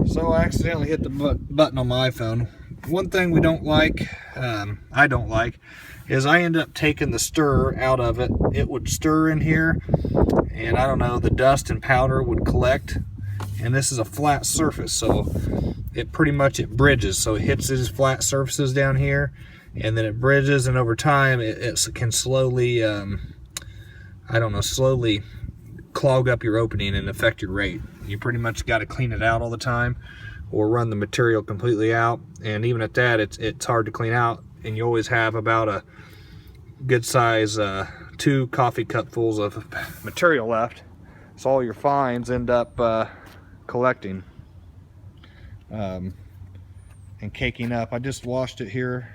So I accidentally hit the button on my iPhone. One thing we don't like, I don't like, is I end up taking the stir out of it. It would stir in here, and I don't know, the dust and powder would collect. And this is a flat surface, so it pretty much bridges. So it hits these flat surfaces down here, and then it bridges, and over time it can slowly, I don't know, slowly clog up your opening and affect your rate. You pretty much got to clean it out all the time, or run the material completely out. And even at that, it's hard to clean out, and you always have about a good size 2 coffee cupfuls of material left. So all your fines end up collecting and caking up. I just washed it here,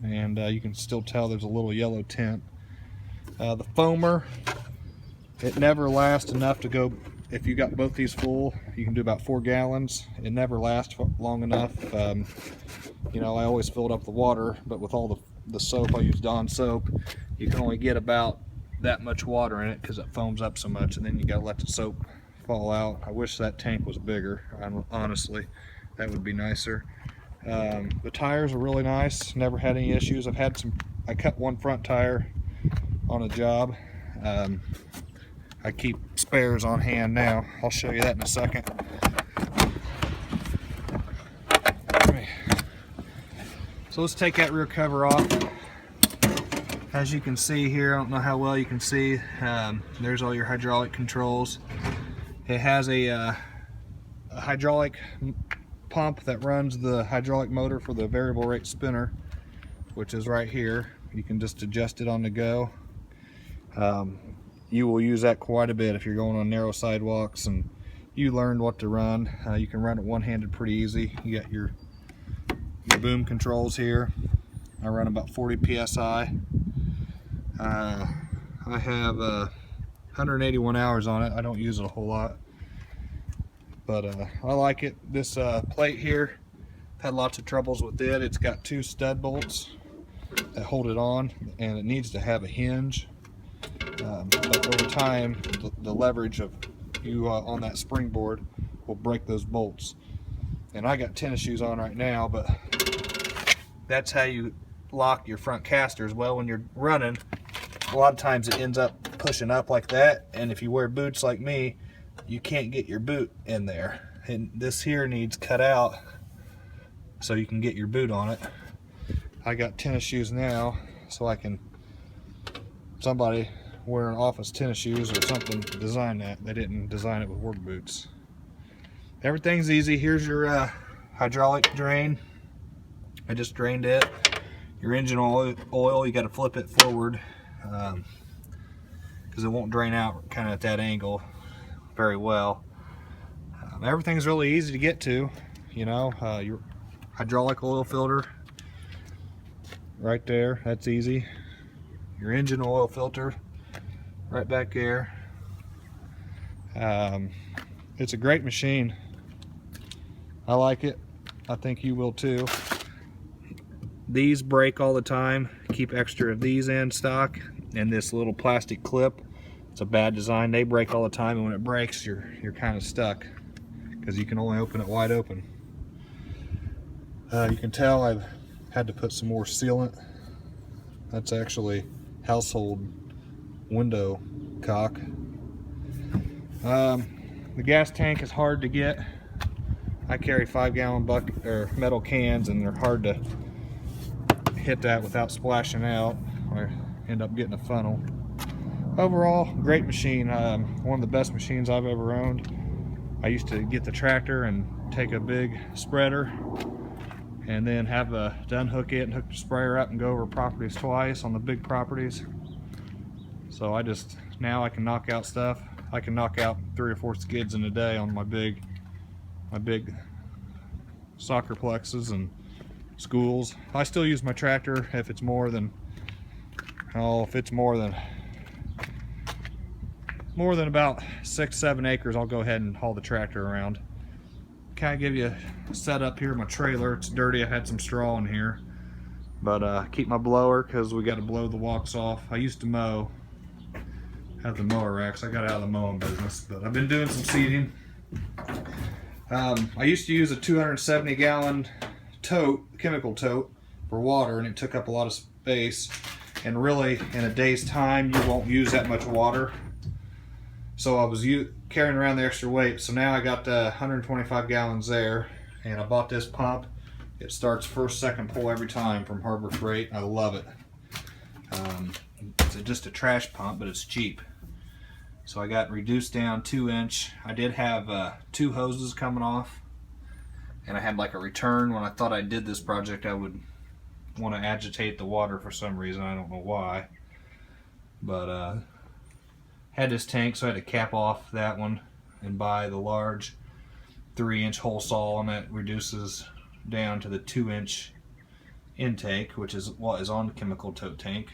and you can still tell there's a little yellow tint. The foamer, it never lasts enough to go. If you got both these full, you can do about 4 gallons. It never lasts long enough. You know, I always filled up the water, but with all the soap, I use Dawn soap, you can only get about that much water in it because it foams up so much, and then you gotta let the soap fall out. I wish that tank was bigger, honestly. That would be nicer. The tires are really nice, never had any issues. I cut one front tire on a job. I keep spares on hand now. I'll show you that in a second. So let's take that rear cover off. As you can see here, I don't know how well you can see, there's all your hydraulic controls. It has a hydraulic pump that runs the hydraulic motor for the variable rate spinner, which is right here. You can just adjust it on the go. You will use that quite a bit if you're going on narrow sidewalks and you learned what to run. You can run it one-handed pretty easy. You got your boom controls here. I run about 40 psi. I have 181 hours on it. I don't use it a whole lot, but I like it. This plate here, had lots of troubles with it. It's got 2 stud bolts that hold it on, and it needs to have a hinge. But over time, the leverage of you on that springboard will break those bolts. And I got tennis shoes on right now, but that's how you lock your front casters. Well, when you're running, a lot of times it ends up pushing up like that, and if you wear boots like me, you can't get your boot in there. And this here needs cut out so you can get your boot on it. I got tennis shoes now, so I can, somebody wearing office tennis shoes or something design that. They didn't design it with work boots. Everything's easy. Here's your hydraulic drain. I just drained it. Your engine oil, you got to flip it forward because it won't drain out kind of at that angle very well. Everything's really easy to get to. You know, your hydraulic oil filter right there, that's easy. Your engine oil filter right back there. It's a great machine. I like it. I think you will too. These break all the time. Keep extra of these in stock, and this little plastic clip, it's a bad design. They break all the time, and when it breaks, you're kind of stuck because you can only open it wide open. You can tell I've had to put some more sealant. That's actually household window caulk. The gas tank is hard to get. I carry 5-gallon bucket or metal cans, and they're hard to hit that without splashing out. I end up getting a funnel. Overall, great machine. One of the best machines I've ever owned. I used to get the tractor and take a big spreader and then have to unhook it and hook the sprayer up and go over properties twice on the big properties. So now I can knock out stuff. I can knock out 3 or 4 skids in a day on my big soccer plexes and schools. I still use my tractor if it's more than about 6-7 acres. I'll go ahead and haul the tractor around. Kind of give you a setup here. My trailer, it's dirty. I had some straw in here, but keep my blower because we got to blow the walks off. I used to mow, have the mower racks. I got out of the mowing business, but I've been doing some seeding. I used to use a 270 gallon tote, chemical tote, for water, and it took up a lot of space, and really in a day's time you won't use that much water. So I was carrying around the extra weight, so now I got 125 gallons there, and I bought this pump. It starts first, second pull every time from Harbor Freight. I love it. It's just a trash pump, but it's cheap. So I got reduced down 2-inch. I did have 2 hoses coming off, and I had like a return. When I thought I did this project, I would want to agitate the water for some reason. I don't know why, but had this tank, so I had to cap off that one and buy the large 3-inch hole saw, and that reduces down to the 2-inch intake, which is what is on the chemical tote tank.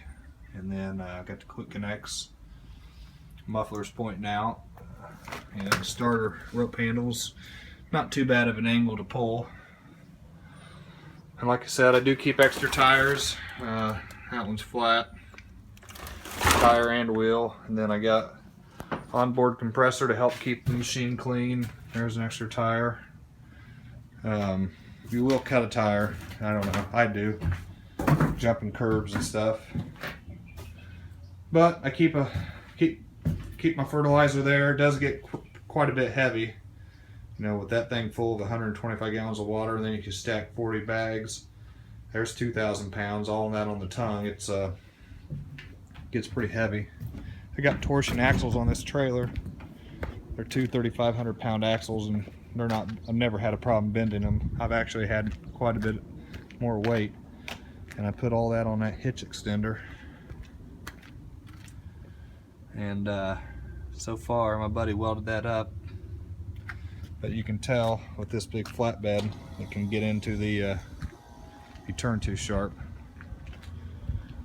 And then I got the quick connects, mufflers pointing out, and starter rope handles. Not too bad of an angle to pull. And like I said, I do keep extra tires. That one's flat, tire and wheel. And then I got onboard compressor to help keep the machine clean. There's an extra tire. You will cut a tire. I don't know. I do. Jumping curbs and stuff. But I keep my fertilizer there. It does get quite a bit heavy. You know, with that thing full of 125 gallons of water, and then you can stack 40 bags. There's 2,000 pounds, all of that on the tongue. It's gets pretty heavy. I got torsion axles on this trailer. They're two 3,500 pound axles, and they're not. I've never had a problem bending them. I've actually had quite a bit more weight, and I put all that on that hitch extender. And so far, my buddy welded that up. But you can tell with this big flatbed, it can get into the, if you turn too sharp.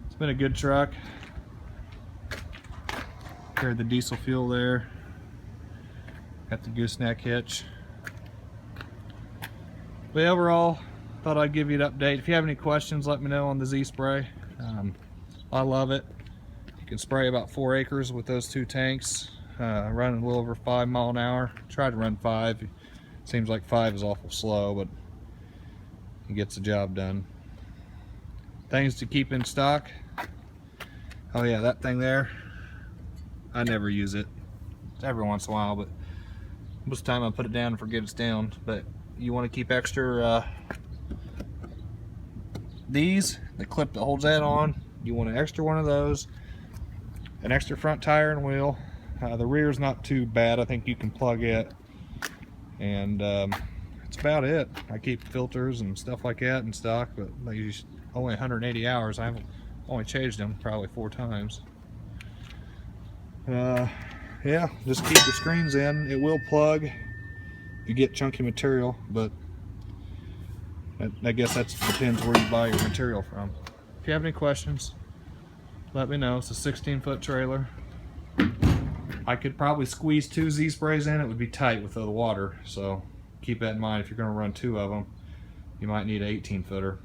It's been a good truck. Carried the diesel fuel there. Got the gooseneck hitch. But overall, thought I'd give you an update. If you have any questions, let me know on the Z-Spray. I love it. You can spray about 4 acres with those 2 tanks. Running a little over 5 miles an hour. Tried to run 5. Seems like 5 is awful slow, but it gets the job done. Things to keep in stock. Oh yeah, that thing there, I never use it. It's every once in a while, but most of the time I put it down and forget it's down. But you want to keep extra these, the clip that holds that on, you want an extra one of those, an extra front tire and wheel. The rear is not too bad. I think you can plug it, and that's about it. I keep filters and stuff like that in stock, but they use only 180 hours. I've only changed them probably 4 times. Yeah, just keep your screens in. It will plug. You get chunky material, but I guess that depends where you buy your material from. If you have any questions, let me know. It's a 16-foot trailer. I could probably squeeze 2 Z-Sprays in. It would be tight with the water, so keep that in mind. If you're going to run 2 of them, you might need an 18-footer.